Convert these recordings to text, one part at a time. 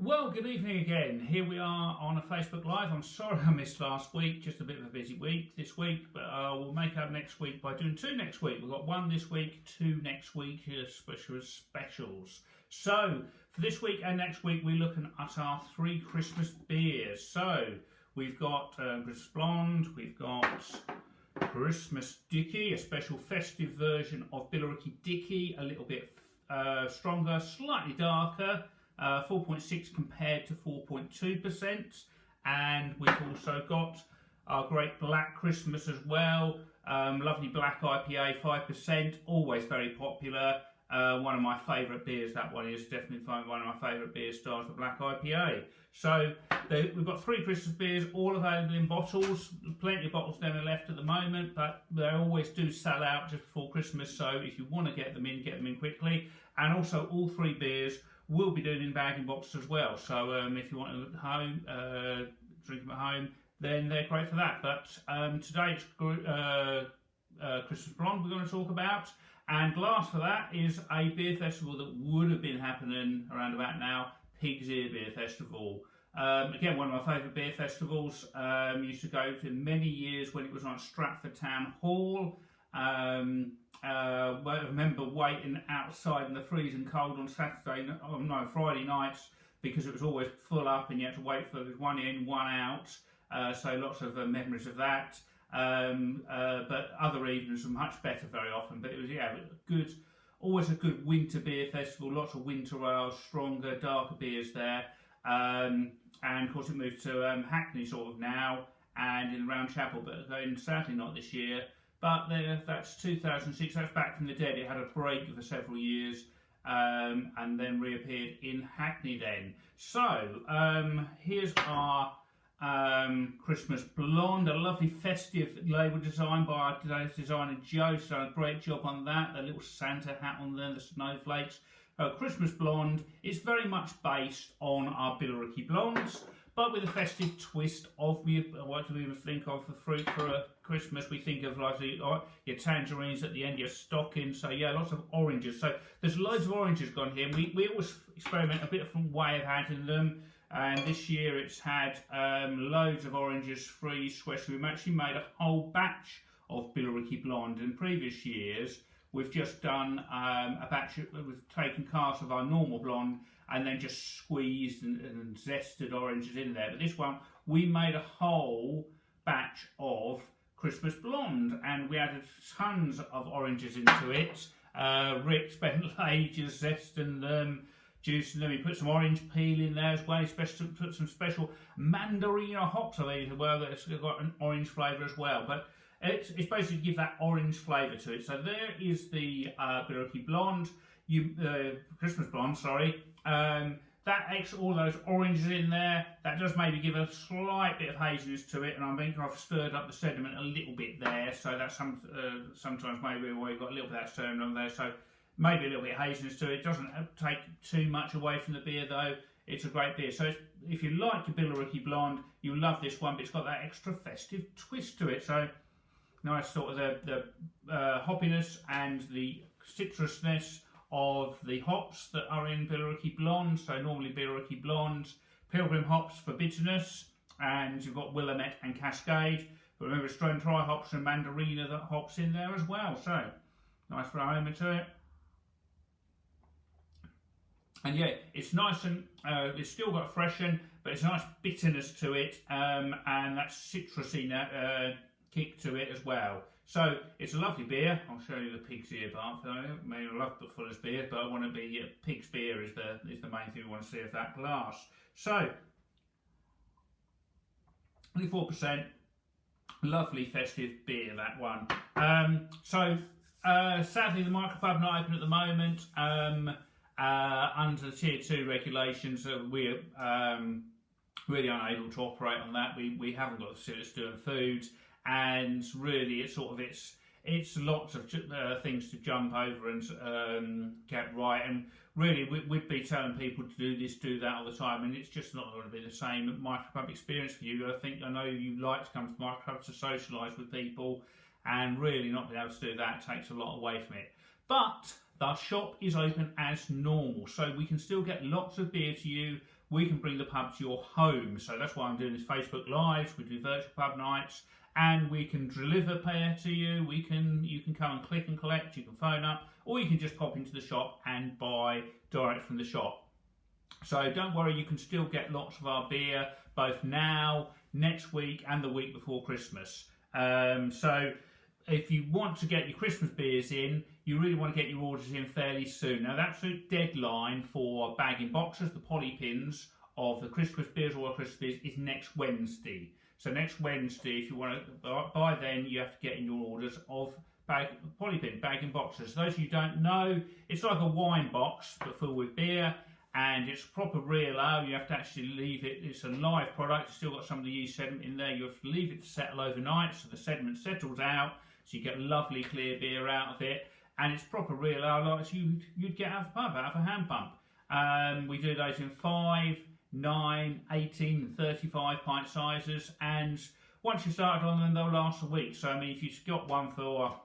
Well, good evening again. Here we are on a Facebook Live. I'm sorry I missed last week, just a bit of a busy week this week, but we'll make up next week by doing two next week. We've got one this week, two next week, specials. So, for this week and next week, we're looking at our three Christmas beers. So, we've got Christmas Blonde, we've got Christmas Dicky, a special festive version of Billericay Dicky, a little bit stronger, slightly darker. 4.6 compared to 4.2%, and we've also got our great Black Christmas as well, lovely black IPA, 5%, always very popular, one of my favourite beers. That one is definitely one of my favourite beer styles, the black IPA. So we've got three Christmas beers, all available in bottles, plenty of bottles there left at the moment, but they always do sell out just before Christmas, so if you want to get them in quickly. And also all three beers we'll be doing in bagging boxes as well, so if you want them at home, drink them at home, then they're great for that. But today it's Christmas Blonde we're going to talk about, and glass for that is a beer festival that would have been happening around about now, Pig's Ear Beer Festival. Again, one of my favourite beer festivals. Used to go to many years when it was on Stratford Town Hall. I remember waiting outside in the freezing cold on Friday nights, because it was always full up and you had to wait for one in, one out. So lots of memories of that. But other evenings were much better very often. But it was good, always a good winter beer festival. Lots of winter ales, stronger, darker beers there. And of course it moved to Hackney sort of now, and in Round Chapel, but sadly not this year. But that's 2006, that's back from the dead. It had a break for several years and then reappeared in Hackney then. So, here's our Christmas Blonde, a lovely festive label designed by today's designer Joe. She's done a great job on that, the little Santa hat on there, the snowflakes. Christmas Blonde is very much based on our Billericay Blondes, but with a festive twist of what do we think of for fruit for Christmas? We think of like your tangerines at the end, your stocking. So yeah, lots of oranges. So there's loads of oranges gone here. We always experiment a bit different way of having them, and this year it's had loads of oranges freeze fresh. We've actually made a whole batch of Billericay Blonde. In previous years, we've just done a batch. We've taken casks of our normal blonde and then just squeezed and zested oranges in there. But this one, we made a whole batch of Christmas Blonde, and we added tons of oranges into it. Rick spent ages zesting them, juicing them. He put some orange peel in there as well. He put some special mandarina hops in it as well, that's got an orange flavour as well. But it's basically to give that orange flavour to it. So there is the Billericay Blonde, Christmas Blonde, sorry. That extra, all those oranges in there, that does maybe give a slight bit of haziness to it, and I think I've stirred up the sediment a little bit there, so that's sometimes maybe where you've got a little bit of that stirring on there, so maybe a little bit of haziness to it. It doesn't take too much away from the beer though. It's a great beer. So if you like your Billericay Blonde, you'll love this one, but it's got that extra festive twist to it. So nice sort of the hoppiness and the citrusness of the hops that are in Billericay Blonde. So normally Billericay Blonde, Pilgrim hops for bitterness, and you've got Willamette and Cascade. But remember, Stone Dry hops and Mandarina that hops in there as well. So nice aroma to it. And yeah, it's nice and it's still got a freshen, but it's a nice bitterness to it, and that citrusy kick to it as well. So it's a lovely beer. I'll show you the Pig's Ear part. I love the Fuller's beer, but I want to be Pig's Beer is the main thing we want to see of that glass. So 24%, lovely festive beer, that one. Sadly the Micropub not open at the moment. Under the Tier 2 regulations, we're really unable to operate on that. We haven't got the facilities doing food. And really, it's lots of things to jump over and get right. And really, we'd be telling people to do this, do that all the time, and it's just not going to be the same Micropub experience for you. I know you like to come to Micropub to socialise with people, and really not being able to do that takes a lot away from it. But the shop is open as normal, so we can still get lots of beer to you. We can bring the pub to your home, so that's why I'm doing this Facebook Lives. We do virtual pub nights, and we can deliver beer to you. You can come and click and collect. You can phone up, or you can just pop into the shop and buy direct from the shop. So don't worry, you can still get lots of our beer both now, next week, and the week before Christmas. So if you want to get your Christmas beers in, you really want to get your orders in fairly soon. Now, the absolute deadline for bagging boxes, the poly pins of the Christmas beers or Christmas beers, is next Wednesday. So next Wednesday, if you want to, by then, you have to get in your orders of polypin bagging boxes. Those of you who don't know, it's like a wine box but full with beer, and it's proper real ale. You have to actually leave it. It's a live product. It's still got some of the yeast sediment in there. You have to leave it to settle overnight, so the sediment settles out, so you get lovely clear beer out of it. And it's proper real ale, like you'd get out of a pub, out of a hand pump. We do those in 5, 9, 18 and 35 pint sizes, and once you started on them, they'll last a week. So I mean, if you've got one for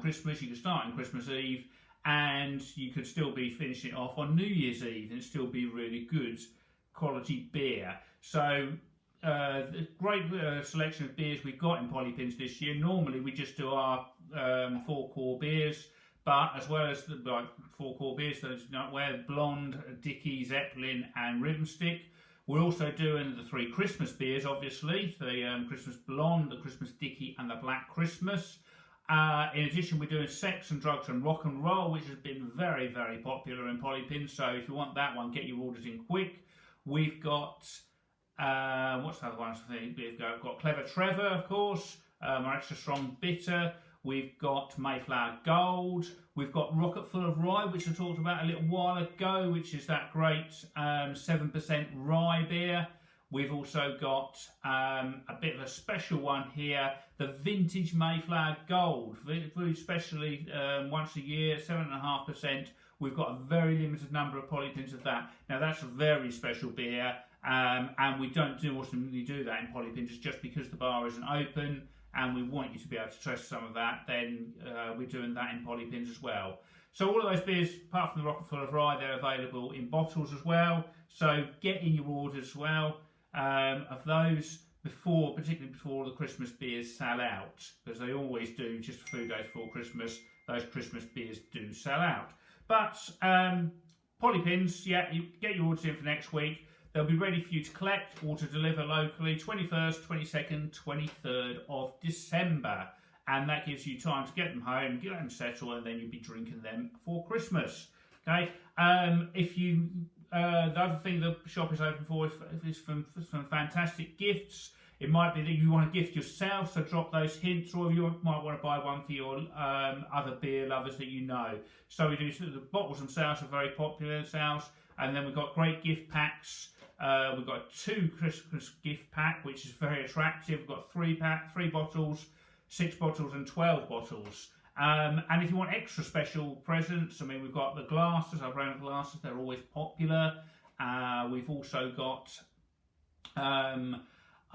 Christmas, you can start on Christmas Eve, and you could still be finishing it off on New Year's Eve and still be really good quality beer. So the great selection of beers we've got in Polypins this year. Normally we just do our 4 core beers, but as well as the 4 core beers, those where Blonde, Dickey, Zeppelin and Ribbonstick. We're also doing the 3 Christmas beers, obviously, the Christmas Blonde, the Christmas Dickey and the Black Christmas. In addition, we're doing Sex and Drugs and Rock and Roll, which has been very, very popular in Polypins. So if you want that one, get your orders in quick. We've got, what's the other ones? We've got Clever Trevor, of course, our extra strong bitter. We've got Mayflower Gold. We've got Rocket Full of Rye, which I talked about a little while ago, which is that great 7% rye beer. We've also got a bit of a special one here, the Vintage Mayflower Gold, very specially once a year, 7.5%. We've got a very limited number of polypins of that. Now that's a very special beer, and we don't ordinarily do that in polypins just because the bar isn't open, and we want you to be able to test some of that. Then we're doing that in polypins as well. So all of those beers, apart from the Rocket Full of Rye, they're available in bottles as well. So get in your orders as well. Of those particularly before the Christmas beers sell out, because they always do just a few days before Christmas. Those Christmas beers do sell out. But Polypins, yeah, you get your orders in for next week. They'll be ready for you to collect or to deliver locally 21st, 22nd, 23rd of December. And that gives you time to get them home, get them settled, and then you'll be drinking them for Christmas. Okay. The other thing the shop is open for is from fantastic gifts. It might be that you want to gift yourself, so drop those hints, or you might want to buy one for your other beer lovers that you know. So we do, the bottles themselves are very popular in sales, and then we've got great gift packs. We've got 2 Christmas gift pack, which is very attractive. We've got 3 bottles, 6 bottles and 12 bottles. And if you want extra special presents, I mean, we've got the glasses, our brand glasses, they're always popular. We've also got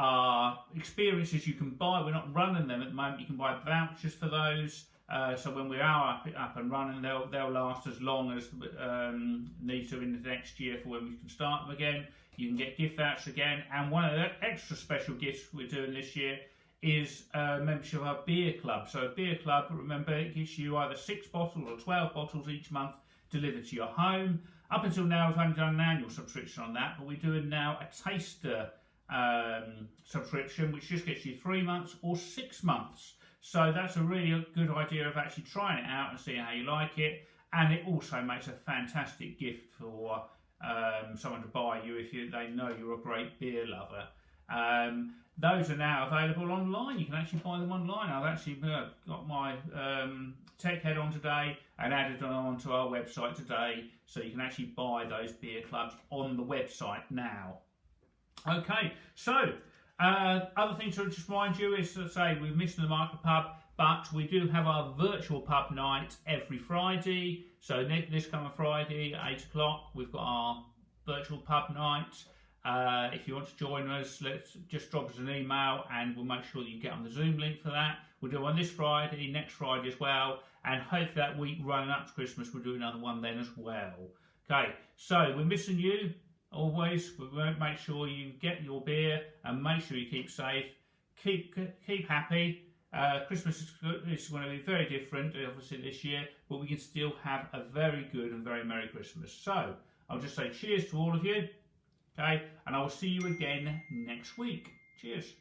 our experiences you can buy. We're not running them at the moment. You can buy vouchers for those. So when we are up and running, they'll last as long as need to in the next year for when we can start them again. You can get gift vouchers again. And one of the extra special gifts we're doing this year is membership of our beer club. So a beer club, remember, it gives you either 6 bottles or 12 bottles each month delivered to your home. Up until now, we've only done an annual subscription on that, but we're doing now a taster subscription, which just gets you 3 months or 6 months. So that's a really good idea of actually trying it out and seeing how you like it. And it also makes a fantastic gift for someone to buy you if they know you're a great beer lover. Those are now available online. You can actually buy them online. I've actually got my tech head on today and added them onto our website today, so you can actually buy those beer clubs on the website now. Okay, so other thing to just remind you is to say we've missed the Micropub, but we do have our virtual pub night every Friday. So this coming Friday at 8 o'clock, we've got our virtual pub night. If you want to join us, just drop us an email and we'll make sure that you get on the Zoom link for that. We'll do one this Friday, next Friday as well, and hopefully that week running up to Christmas we'll do another one then as well. Okay, so we're missing you always. We won't make sure you get your beer and make sure you keep safe, keep happy. Christmas is going to be very different obviously this year, but we can still have a very good and very Merry Christmas. So I'll just say cheers to all of you, okay, and I will see you again next week. Cheers.